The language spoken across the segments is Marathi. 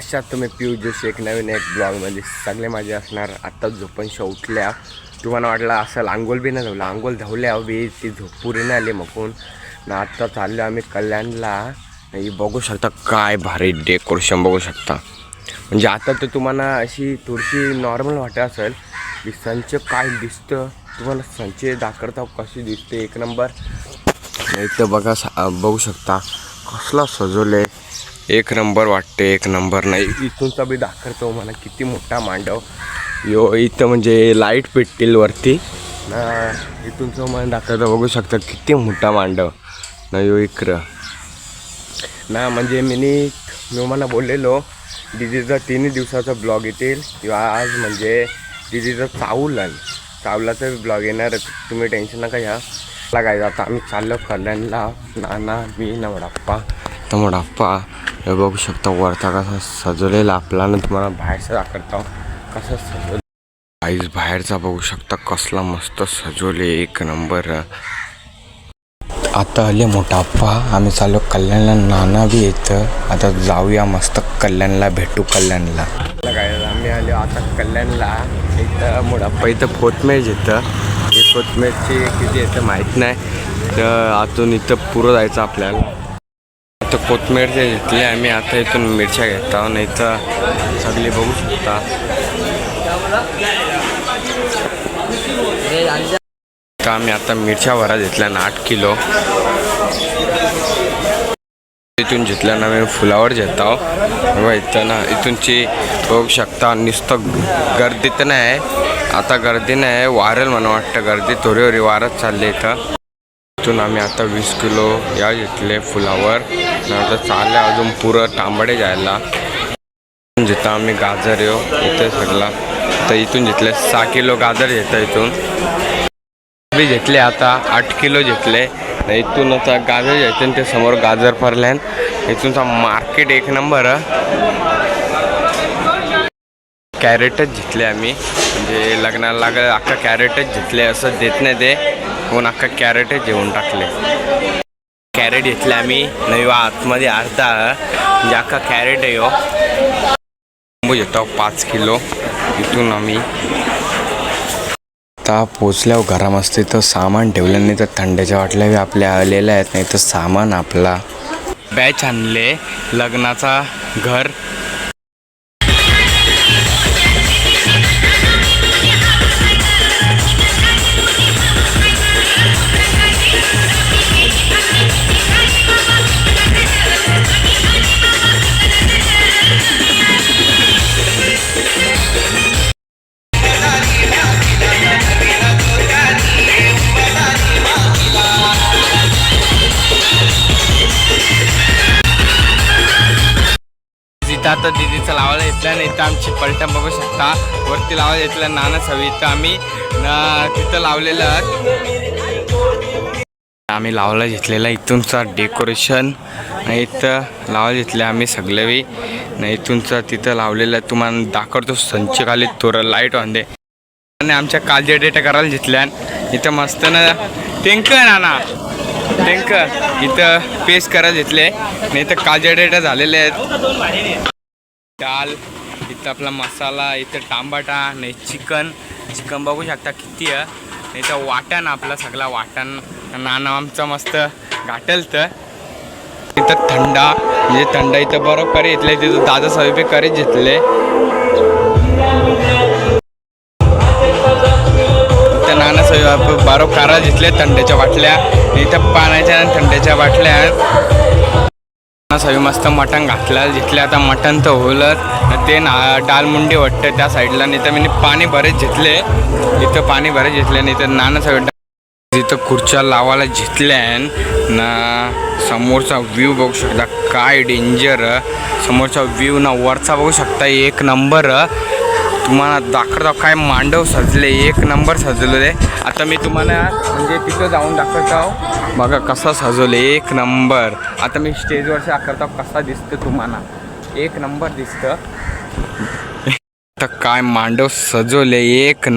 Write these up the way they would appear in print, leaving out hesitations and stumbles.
कशात तुम्ही पिऊ जोशी एक नवीन एक ब्लॉगमध्ये सगळे माझे असणार. आत्ता झोपणशा उठल्या. तुम्हाला वाटलं असं आंघोळ बी नाही धावलं, आंघोळ धावल्या बी ती झोप पुरी नाही आली मकून ना. आत्ता चाललो आम्ही कल्याणला. ही बघू शकता काय भारी डेकोरेशन बघू शकता. म्हणजे आता तर तुम्हाला अशी थोडीशी नॉर्मल वाटत असेल की संच काय दिसतं. तुम्हाला संच दाखवता कशी दिसते एक नंबर. इथं बघा बघू शकता कसला सजवले एक नंबर वाटते. एक नंबर नाही इथूनचा बी दाखवतो मला किती मोठा मांडव यो. इथं म्हणजे लाईट पेटतील वरती ना. इथूनचं मला दाखवतो बघू शकता किती मोठा मांडव ना यो इकडं ना. म्हणजे मी मला बोललेलो दीदीचा 3 दिवसाचा ब्लॉग येतील किंवा आज म्हणजे दीदीचा चावलाचा ब्लॉग येणार. तुम्ही टेन्शन नका घ्या. काय आता आम्ही चाललो कल्याणला. नाना मी ना वडाप्पा हे बघू शकता वरता कसा सजवलेला आपला ना. तुम्हाला बाहेरचा दाखवता कसं सजवलं. आईस बाहेरचा बघू शकता कसला मस्त सजवले एक नंबर. आता आले मोठाप्पा आम्ही चाललो कल्याणला. नाना बी येतं. आता जाऊया मस्त कल्याणला भेटू कल्याणला. काय आम्ही आलो आता कल्याणला. इथं मोठाप्पा इथं कोथमेर येतं. हे कोथमेरची किती येतं माहीत नाही. तर आतून इथं पुरं जायचं आपल्याला. आता कोथमेरचे घेतले आम्ही. आता इथून मिरच्या घेता नाही तर सगळी बघू शकता. तर आम्ही आता मिरच्या भरा घेतल्या ना 8 किलो. इथून घेतल्या ना मी फुलावर घेत आहो. इथं ना इथूनची बघू शकता. नुसतं गर्दी तर नाही आता, गर्दी नाही वारेल मला वाटतं. गर्दी थोडी वारच चालली इथं. इथून आम्ही आता 20 किलो या घेतले फुलावर. नंतर चालले अजून पुरं तांबडे जायला. जिथं आम्ही गाजर येऊ इथे सगळा. तर इथून घेतले 6 किलो गाजर घेतं. इथून बी घेतले आता 8 किलो घेतले. इथून आता गाजर घ्यायचे ते समोर गाजर भरल्यान. इथूनचा मार्केट एक नंबर. कॅरेटच घेतले आम्ही. म्हणजे लग्नाला लागलं अख्खा कॅरेटच घेतले असं देत नाही ते. म्हणून अख्खा कॅरेटच घेऊन टाकले. कॅरेट घेतले आम्ही नाही आतमध्ये अर्धा म्हणजे अख्खा कॅरेट आहे हो. लिंबू घेतो 5 किलो. इथून आम्ही आता पोचल्यावर घरामध्ये तर सामान ठेवलं नाही तर थंड्याच्या वाटल्या बी आपल्या आलेल्या आहेत. नाही तर सामान आपला बॅच आणले लग्नाचा घर. आता दीदीचं लावायला घेतलं नाही तर आमची पलटण बघू शकता. वरती लावायला घेतलं नानाच हवी. तर आम्ही तिथं लावलेलं आम्ही लावायला घेतलेलं. इथूनचा डेकोरेशन इथं लावायला घेतलं आम्ही सगळे बी. नाही इथूनचा तिथं लावलेलं तुम्हाला दाखवतो. संच खाली थोडं लाईट ऑन दे. आणि आमच्या कालच्या डेटा करायला घेतल्या. इथं मस्त ना नाना इथं पेस्ट करायला घेतले. नाही तर कालच्या डेटा झालेले आहेत. डाल इथं आपला मसाला. इथं टांबाटा नाही चिकन बघू शकता किती आहे. नाही तर वाटण आपला सगळा वाटण नाना आमचं मस्त घाटल. तर इथं थंडा म्हणजे थंडा इथं बरोबर करे घेतले. तिथं दादा सविपे करेच घेतले. इथं नाना सवि बरोबर करा घेतले थंड्याच्या बाटल्या. इथं पाण्याच्या आणि थंड्याच्या बाटल्या. सवी मस्त मटण घातलं घेतले. आता मटण तर होलच ते ना डालमुंडी वाटतं त्या साईडला. नाही तर मी पाणी बरेच घेतले. इथं पाणी बरेच घेतले. नाही तर नाना सगळं इथं खुर्च्या लावायला घेतल्या ना. समोरचा व्ह्यू बघू शकता काय डेंजर. समोरचा व्ह्यू ना वरचा बघू शकता एक नंबर. तुम्हाला दाखवतो काय मांडव सजले एक नंबर सजवले. आता मी तुम्हाला म्हणजे तिथं जाऊन दाखवतो बघा कसा सजवले एक नंबर. आता मी स्टेजवर दाखवतो कसा दिसतं तुम्हाला एक नंबर दिसतं. आता काय मांडव सजवले एक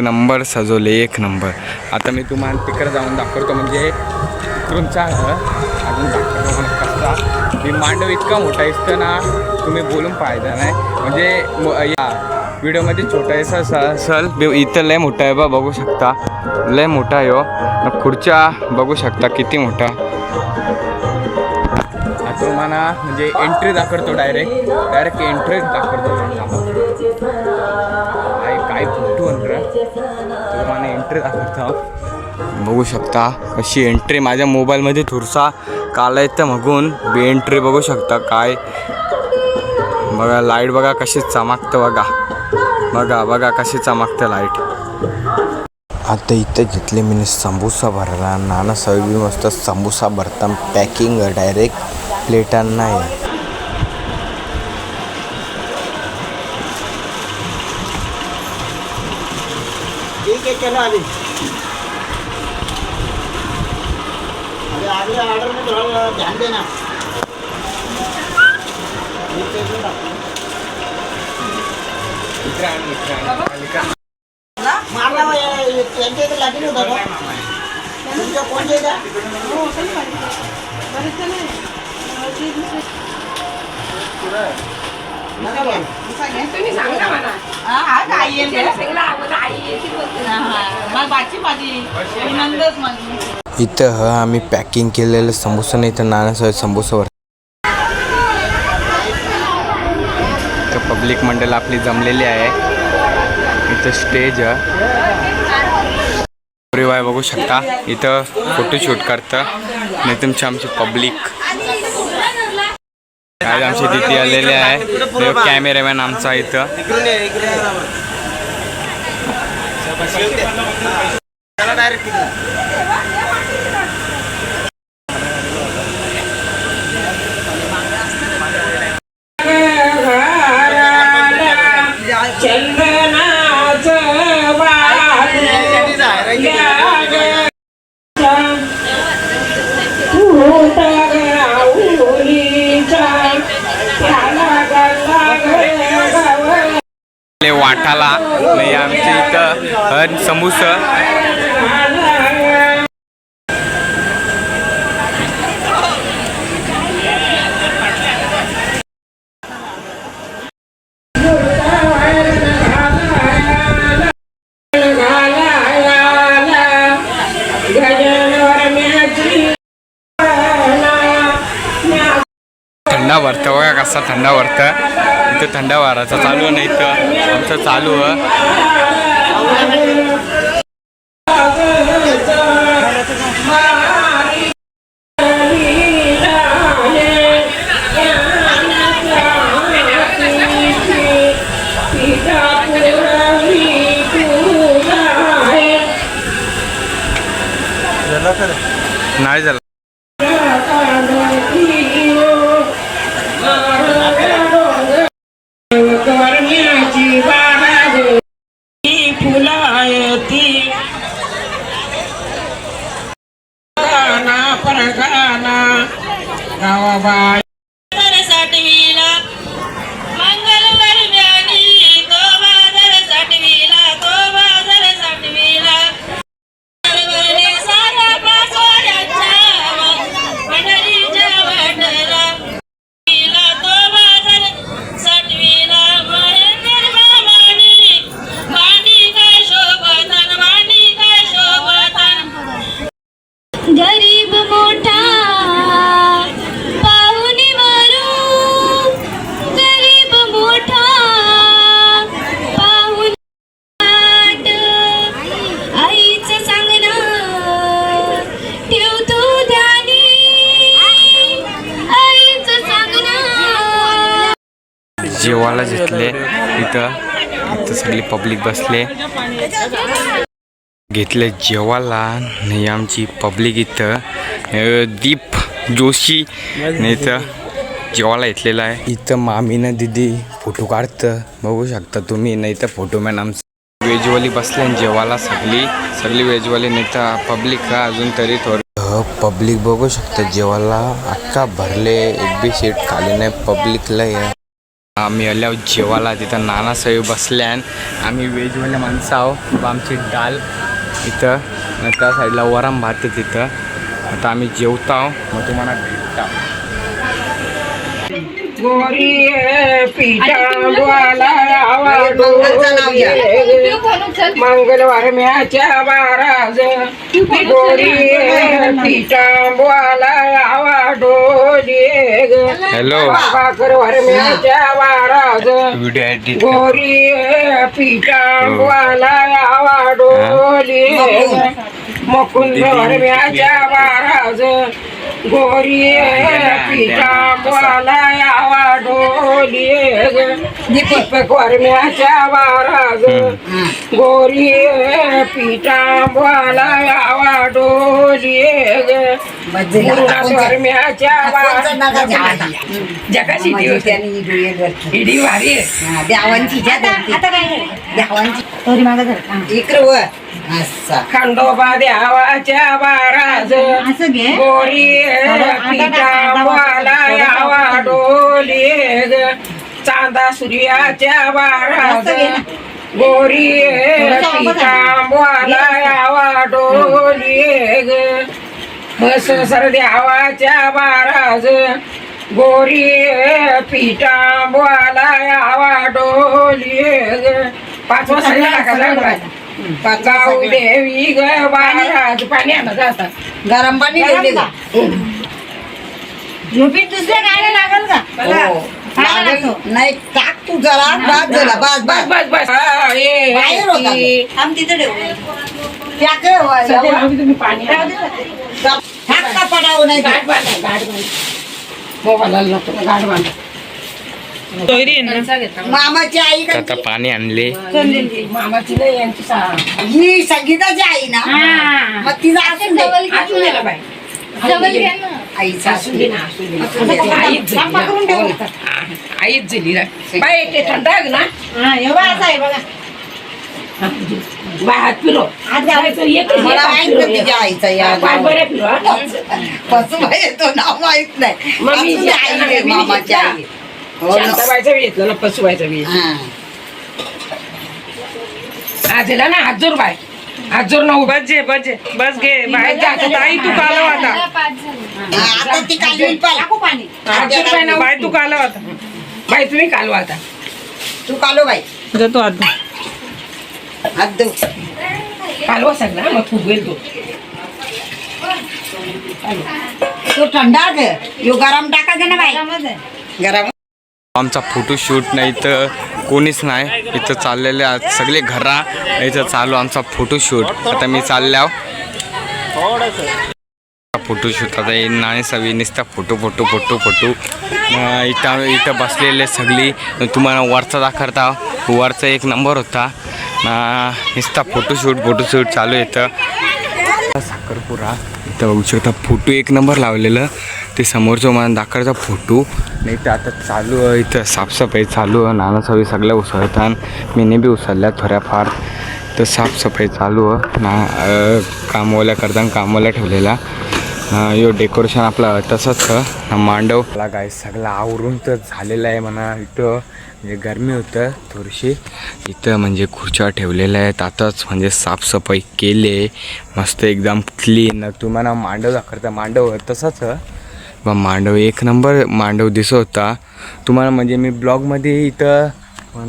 नंबर सजवले एक नंबर. आता मी तुम्हाला तिकडे जाऊन दाखवतो म्हणजे तिकडूनचा अजून दाखवतो कसा मी मांडव मंडप इतका मोठा असतं ना तुम्ही बोलून फायदा नाही. म्हणजे या व्हिडिओमध्ये छोटासा असेल, इथं लय मोठा आहे बा, बघू शकता लय मोठा आहे हो. खुर्च्या बघू शकता किती मोठा. आता तुम्हाला म्हणजे एंट्री दाखवतो, डायरेक्ट एंट्री दाखवतो. काय फोटो तुम्हाला एंट्री दाखवतो. बघू शकता कशी एंट्री माझ्या मोबाईलमध्ये थोडसा काला येतं मगून बी एंट्री बघू शकता. काय बघा लाईट बघा कशी चमकतं, बघा कशी चमकतं लाईट. आता इथं घेतले मी समोसा भरला. नाना सवी मस्त समोसा भरता पॅकिंग डायरेक्ट प्लेटांना आहे. ठीक है चलो अभी अभी ऑर्डर में थोड़ा ध्यान देना. मारला त्यांच्या इथे लागेल होता का तुमच्या कोणत्या इथं इथं आम्ही पॅकिंग केलेलं समोसा नाही तर नानासाहेब समोसावर. इथं पब्लिक मंडळ आपली जमलेली आहे. इथं स्टेज आहे बघू शकता. इथं फोटोशूट करतं नाही तुमची आमची पब्लिक. आज आमची दिदी आलेली आहे, कॅमेरामॅन आमचा इथं. वाटाला नाही आमच्या इथं समोसा. थंडा वरतं बघा कसा थंडा वरतं. इथं थंडा वाराचा चालू नाही तर आमचं चालू नाही झालं. गरीब मोठा पाहुणे वरू, गरीब मोठा पाहुणे आईचं सांगणं ठेवतो ध्यानी, आईचं सांगणं. जेवायला घेतले इथं सगळी पब्लिक बसले. घेतले जेवायला नाही आमची पब्लिक. इथं दीप जोशी नाही तर जेवायला घेतलेला आहे. इथं मामीनं दिदी फोटो काढतं बघू शकता तुम्ही. नाही तर फोटोमॅन आमचं वेजवाली बसले जेवायला सगळी वेजवाली नाही तर पब्लिक अजून तरी थोडं पब्लिक बघू शकता. जेवायला अख्खा भरले, एक बी सीट खाली नाही पब्लिकला. आम्ही आल्यावर जेवायला तिथं नानासाहेब बसल्यान. आम्ही वेजवाल्या माणसं आहो. आमची डाल इथं त्या साईडला वरम भात तिथं. आता आम्ही जेवतो मग तुम्हाला भेटता. गोरी पिठावाला मंगलवार म्याच्या बाराज गोरी पिठावाला डोली हॅलो बाकरवार म्याच्या बाराज व्हिडिओ एडिट गोरी पिठावाला डोली मुकुंदवार म्याच्या बाराज गोरी पिठावाला डोली दीपक वर्म्याच्या बाराज गोरी पिठावाला डोली वर्म्याच्या जगाची इडी भारी देवांची इकडं खंडोबा देवाच्या बाराज गोरी पिठावाला डोली चांदा सूर्याच्या बाराज गोरी पिठावाला डोली सर देवाच्या बाराज गोरी पिठावाला डोली पाचवा सगळा टाकायचा गाऊ देवी ग बाराज पाणी आणत जातात गरम पाणी झोपीत दुसऱ्या गायला लागल का नाही टाक तू जरा बस झाला बस बस बस बस बाहेर होता तो. आम्ही तिथे ठेवू तुम्ही पाणी टाक पडावं नाही गाठ बांधा गाठ बांधा मोबाईलला नको गाठ बांधा मामाची आई का आता पाणी आणले मामाची नाही यांची ही संगीताची आई ना मग तिला असेल नाही. असू दे ना बाई आईचा असू दे ना असू दे ना. आईच झाली ना. आईच झाली ना बाई ते थंड आहे ना बाय हात फिरो बाई, तो एकच मला हात माहित फिरो. नाही तिच्या आईचा या पाय बरे फिरो हा. पसुबाई येतो नाव माहित नाही मग मी पसुबाई आई आहे, मी मामाची आई आहे. हो ना. शांताबाईचा बी घेतलं ना पशुबाईचा बी हा. हा दिला ना हात जोर बाय हात जोर ना उभा बस घे बाहेर जातो ताई तू कालव आता हा, आता ती कालवीन पाय हात जोर बाय ना बाय तू कालव आता बाई तुम्ही कालवा आता तू कालो बाई जातो आता हात देऊ कालवा सगळा मग फुगवेल तो तो थंडा ग यो गरम टाकायचं ना बाई गरम आमचा फोटोशूट नाही तर कोणीच नाही इथं चाललेले आज सगळे घरा इथं चालू आमचा फोटोशूट आता मी चालल्या फोटोशूट आता नाणे सवी नुसता फोटो इथं बसलेले सगळी तुम्हाला वरचा दाखवता वरचा एक नंबर होता नुसता फोटोशूट चालू येतं साखरपुरा इथं बघू शकता फोटो एक नंबर लावलेलं ते समोरचं मला दाखवायचा फोटो नाही तर आता चालू आहे इथं साफसफाई चालू आहे नाना सवी सगळ्या उसळतात मीने बी उसळल्या थोड्याफार तर साफसफाई चालू आहे ना कामवाल्या करताना कामवाल्या ठेवलेला यो डेकोरेशन आपलं तसंच मांडव काय सगळं आवरून तर झालेलं आहे म्हणा इथं म्हणजे गरमी होतं थोडीशी इथं म्हणजे खुर्च्या ठेवलेल्या आहेत आताच म्हणजे साफसफाई केली मस्त एकदम क्लीन तुम्हाला मांडव दाखवता मांडव तसंच बा मांडव एक नंबर मांडव दिसत होता तुम्हाला म्हणजे मी ब्लॉगमध्ये इथं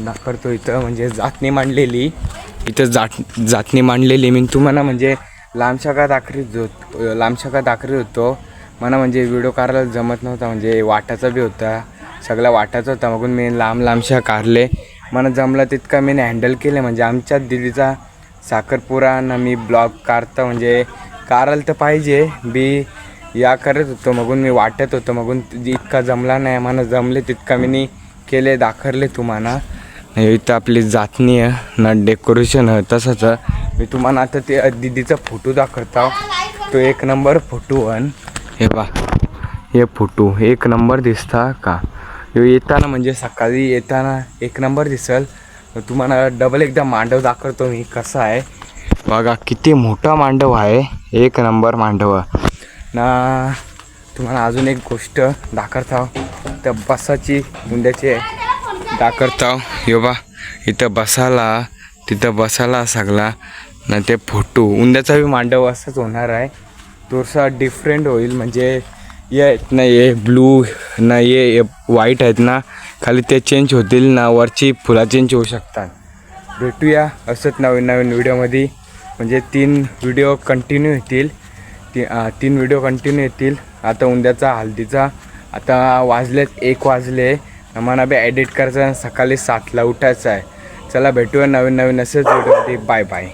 दाखवतो इथं म्हणजे जातनी मांडलेली इथं जातनी मांडलेली मी तुम्हाला म्हणजे लांबशा का दाखवत होतो मला म्हणजे व्हिडिओ करायला जमत नव्हता म्हणजे वाटाचा बी होता सगळा वाटाचा होता मग मी लांबशा कारले मला जमलं तितका मी हँडल केलं म्हणजे आमच्या दिदीचा साखरपुरा ना मी ब्लॉग काढता म्हणजे काढायला तर पाहिजे बी या करत होतो मगून मी वाटत होतो मगून इतका जमला नाही मला जमले तितका मी केले दाखवले तुम्हाला इथं आपली जातनी आहे ना डेकोरेशन आहे तसंच मी तुम्हाला आता ते दिदीचा फोटो दाखवता तो एक नंबर फोटो आहे हे बा हे फोटो एक नंबर दिसता का येताना म्हणजे सकाळी येताना एक नंबर दिसेल तुम्हाला डबल एकदा मांडव दाखवतो मी कसा आहे बघा किती मोठा मांडव आहे एक नंबर मांडव ना तुम्हाला अजून एक गोष्ट दाखवता त्या बसाची मुंड्याची दाखवता यो बा इथं तिथं बसायला सगळा ना ते फोटो उंद्याचा बी मांडव असाच होणार आहे थोडासा डिफरंट होईल म्हणजे हे आहेत ना, हे ब्लू ना, हे व्हाईट आहेत ना, खाली ते चेंज होतील ना, वरची फुला चेंज होऊ शकतात. भेटूया असंच नवीन नवीन व्हिडिओमध्ये. म्हणजे 3 व्हिडिओ कंटिन्यू येतील. 3 व्हिडिओ कंटिन्यू येतील. आता उद्याचा हल्दीचा आता वाजलेत 1 वाजले. आम्हाला बी एडिट करायचं, सकाळी 7ला उठायचं आहे. चला भेटूया नवीन नवीन असेच व्हिडिओमध्ये. Bye bye.